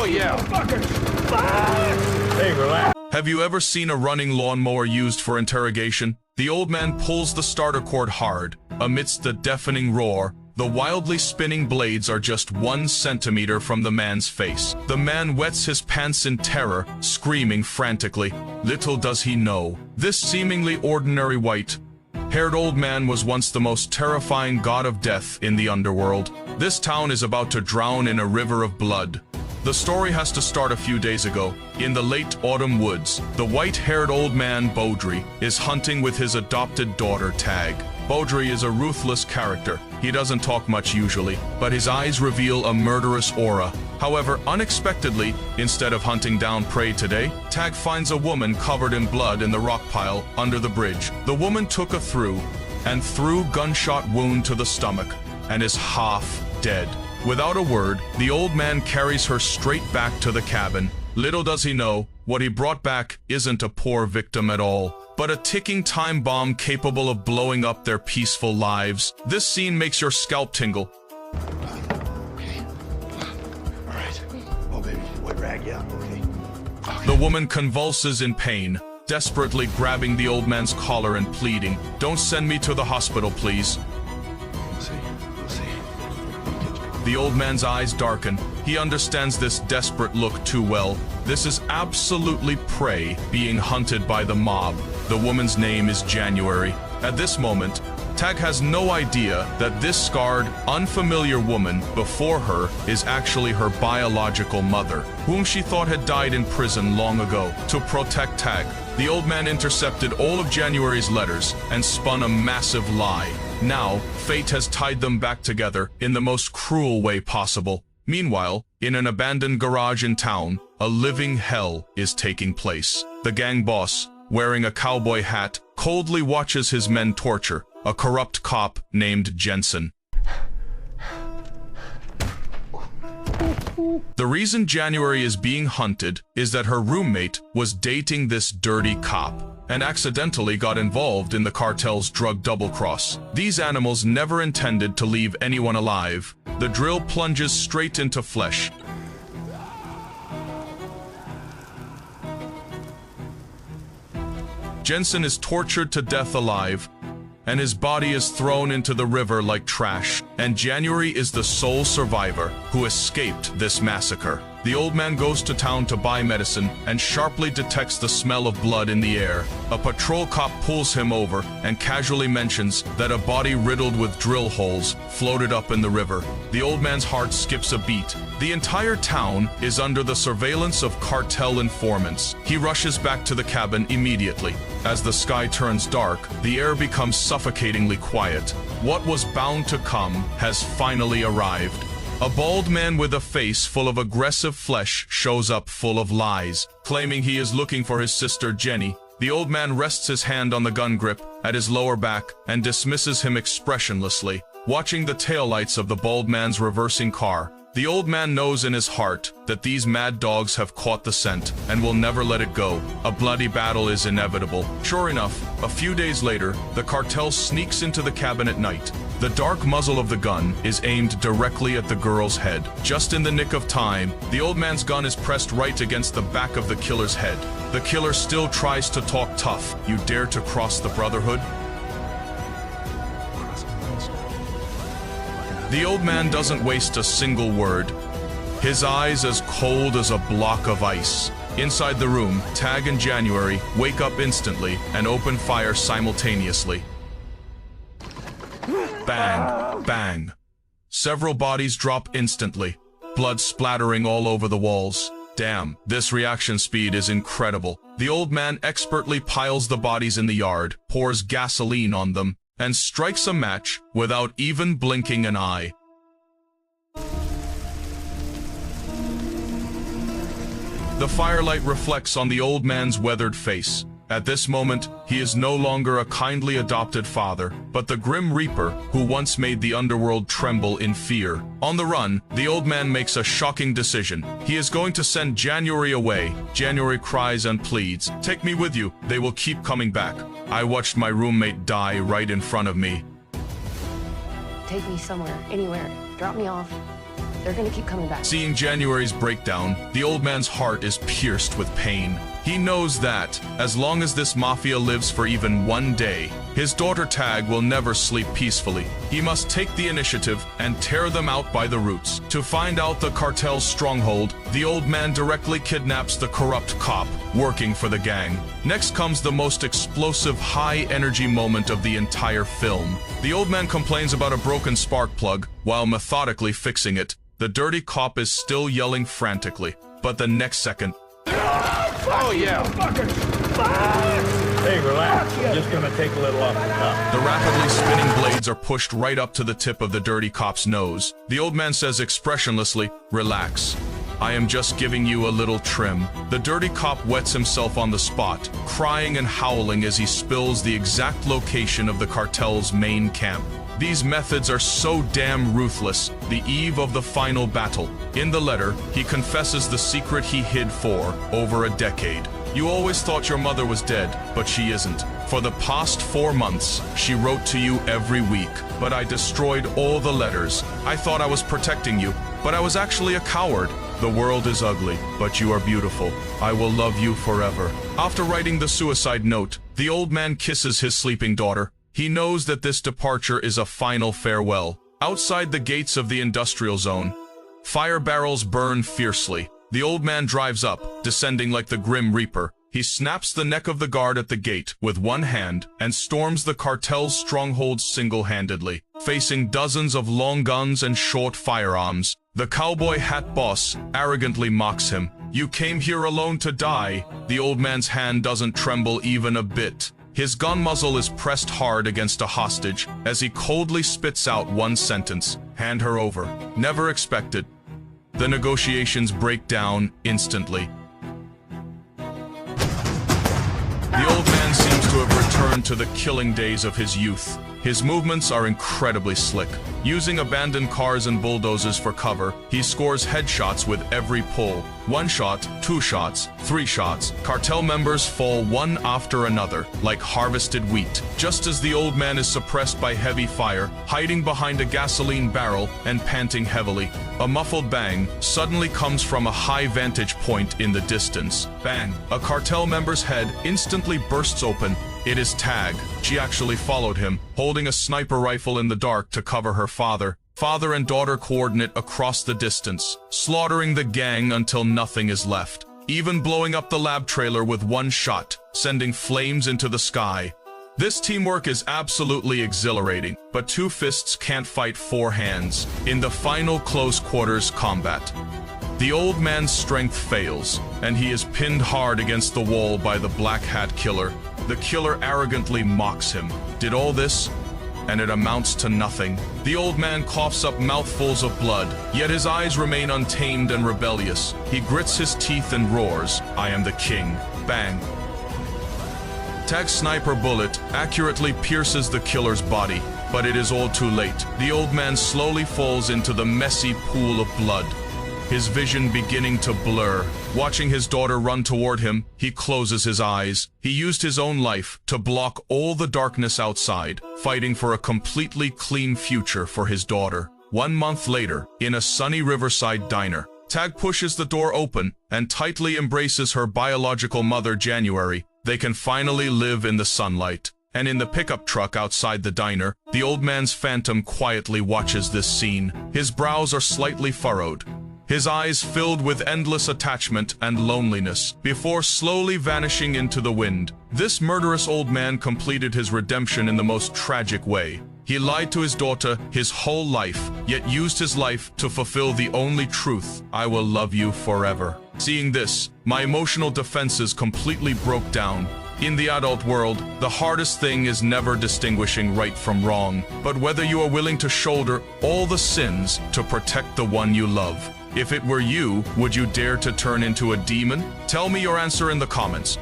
Oh, yeah. Hey, relax. Have you ever seen a running lawnmower used for interrogation? The old man pulls the starter cord hard. Amidst the deafening roar, the wildly spinning blades are just 1 centimeter from the man's face. The man wets his pants in terror, screaming frantically. Little does he know, this seemingly ordinary white-haired old man was once the most terrifying god of death in the underworld. This town is about to drown in a river of blood. The story has to start a few days ago. In the late autumn woods, the white-haired old man Beaudry is hunting with his adopted daughter Tag. Beaudry is a ruthless character. He doesn't talk much usually, but his eyes reveal a murderous aura. However, unexpectedly, instead of hunting down prey today, Tag finds a woman covered in blood in the rock pile under the bridge. The woman took a through gunshot wound to the stomach and is half dead. Without a word, the old man carries her straight back to the cabin. Little does he know, what he brought back isn't a poor victim at all, but a ticking time bomb capable of blowing up their peaceful lives. This scene makes your scalp tingle. Okay. All right. Oh, baby. What rag? Yeah, okay. The woman convulses in pain, desperately grabbing the old man's collar and pleading, "Don't send me to the hospital, please." We'll see. We'll see. The old man's eyes darken. He understands this desperate look too well. This is absolutely prey being hunted by the mob. The woman's name is January. At this moment, Tag has no idea that this scarred, unfamiliar woman before her is actually her biological mother, whom she thought had died in prison long ago. To protect Tag, the old man intercepted all of January's letters and spun a massive lie. Now, fate has tied them back together in the most cruel way possible. Meanwhile, in an abandoned garage in town, a living hell is taking place. The gang boss, wearing a cowboy hat, coldly watches his men torture a corrupt cop named Jensen. The reason January is being hunted is that her roommate was dating this dirty cop and accidentally got involved in the cartel's drug double-cross. These animals never intended to leave anyone alive. The drill plunges straight into flesh. Jensen is tortured to death alive, and his body is thrown into the river like trash. And January is the sole survivor who escaped this massacre. The old man goes to town to buy medicine and sharply detects the smell of blood in the air. A patrol cop pulls him over and casually mentions that a body riddled with drill holes floated up in the river. The old man's heart skips a beat. The entire town is under the surveillance of cartel informants. He rushes back to the cabin immediately. As the sky turns dark, the air becomes suffocatingly quiet. What was bound to come has finally arrived. A bald man with a face full of aggressive flesh shows up full of lies, claiming he is looking for his sister Jenny. The old man rests his hand on the gun grip at his lower back and dismisses him expressionlessly, watching the taillights of the bald man's reversing car. The old man knows in his heart that these mad dogs have caught the scent and will never let it go. A bloody battle is inevitable. Sure enough, a few days later, the cartel sneaks into the cabin at night. The dark muzzle of the gun is aimed directly at the girl's head. Just in the nick of time, the old man's gun is pressed right against the back of the killer's head. The killer still tries to talk tough. "You dare to cross the Brotherhood?" The old man doesn't waste a single word. His eyes as cold as a block of ice. Inside the room, Tag and January wake up instantly and open fire simultaneously. Bang, bang. Several bodies drop instantly, blood splattering all over the walls. Damn, this reaction speed is incredible. The old man expertly piles the bodies in the yard, pours gasoline on them, and strikes a match without even blinking an eye. The firelight reflects on the old man's weathered face. At this moment, he is no longer a kindly adopted father, but the Grim Reaper who once made the underworld tremble in fear. On the run, the old man makes a shocking decision. He is going to send January away. January cries and pleads, "Take me with you, they will keep coming back. I watched my roommate die right in front of me." Take me somewhere, anywhere. Drop me off. They're gonna keep coming back. Seeing January's breakdown, the old man's heart is pierced with pain. He knows that, as long as this mafia lives for even one day, his daughter Tag will never sleep peacefully. He must take the initiative and tear them out by the roots. To find out the cartel's stronghold, the old man directly kidnaps the corrupt cop working for the gang. Next comes the most explosive, high-energy moment of the entire film. The old man complains about a broken spark plug while methodically fixing it. The dirty cop is still yelling frantically, but the next second, Oh, yeah. Hey, relax. I'm just gonna take a little off the top. the rapidly spinning blades are pushed right up to the tip of the dirty cop's nose. The old man says expressionlessly, "Relax. I am just giving you a little trim." The dirty cop wets himself on the spot, crying and howling as he spills the exact location of the cartel's main camp. These methods are so damn ruthless, the eve of the final battle. In the letter, he confesses the secret he hid for over a decade. "You always thought your mother was dead, but she isn't. For the past 4 months, she wrote to you every week, but I destroyed all the letters. I thought I was protecting you, but I was actually a coward. The world is ugly, but you are beautiful. I will love you forever." After writing the suicide note, the old man kisses his sleeping daughter. He knows that this departure is a final farewell. Outside the gates of the industrial zone, fire barrels burn fiercely. The old man drives up, descending like the Grim Reaper. He snaps the neck of the guard at the gate with one hand and storms the cartel's stronghold single-handedly, facing dozens of long guns and short firearms. The cowboy hat boss arrogantly mocks him. "You came here alone to die." The old man's hand doesn't tremble even a bit. His gun muzzle is pressed hard against a hostage as he coldly spits out one sentence, "Hand her over." Never expected. The negotiations break down instantly. The old man seems to have returned to the killing days of his youth. His movements are incredibly slick. Using abandoned cars and bulldozers for cover, he scores headshots with every pull. 1 shot, 2 shots, 3 shots. Cartel members fall one after another, like harvested wheat, just as the old man is suppressed by heavy fire, hiding behind a gasoline barrel and panting heavily. A muffled bang suddenly comes from a high vantage point in the distance. Bang! A cartel member's head instantly bursts open. It is Tag. She actually followed him, holding a sniper rifle in the dark to cover her father. Father and daughter coordinate across the distance, slaughtering the gang until nothing is left, even blowing up the lab trailer with 1 shot, sending flames into the sky. This teamwork is absolutely exhilarating, but 2 fists can't fight 4 hands in the final close quarters combat. The old man's strength fails, and he is pinned hard against the wall by the Black Hat Killer. The killer arrogantly mocks him. Did all this, and it amounts to nothing. The old man coughs up mouthfuls of blood, yet his eyes remain untamed and rebellious. He grits his teeth and roars, "I am the king." Bang! Tag's sniper bullet accurately pierces the killer's body, but it is all too late. The old man slowly falls into the messy pool of blood, his vision beginning to blur. Watching his daughter run toward him, he closes his eyes. He used his own life to block all the darkness outside, fighting for a completely clean future for his daughter. 1 month later, in a sunny riverside diner, Tag pushes the door open and tightly embraces her biological mother, January. They can finally live in the sunlight. And in the pickup truck outside the diner, the old man's phantom quietly watches this scene. His brows are slightly furrowed, his eyes filled with endless attachment and loneliness, before slowly vanishing into the wind. This murderous old man completed his redemption in the most tragic way. He lied to his daughter his whole life, yet used his life to fulfill the only truth: "I will love you forever." Seeing this, my emotional defenses completely broke down. In the adult world, the hardest thing is never distinguishing right from wrong, but whether you are willing to shoulder all the sins to protect the one you love. If it were you, would you dare to turn into a demon? Tell me your answer in the comments.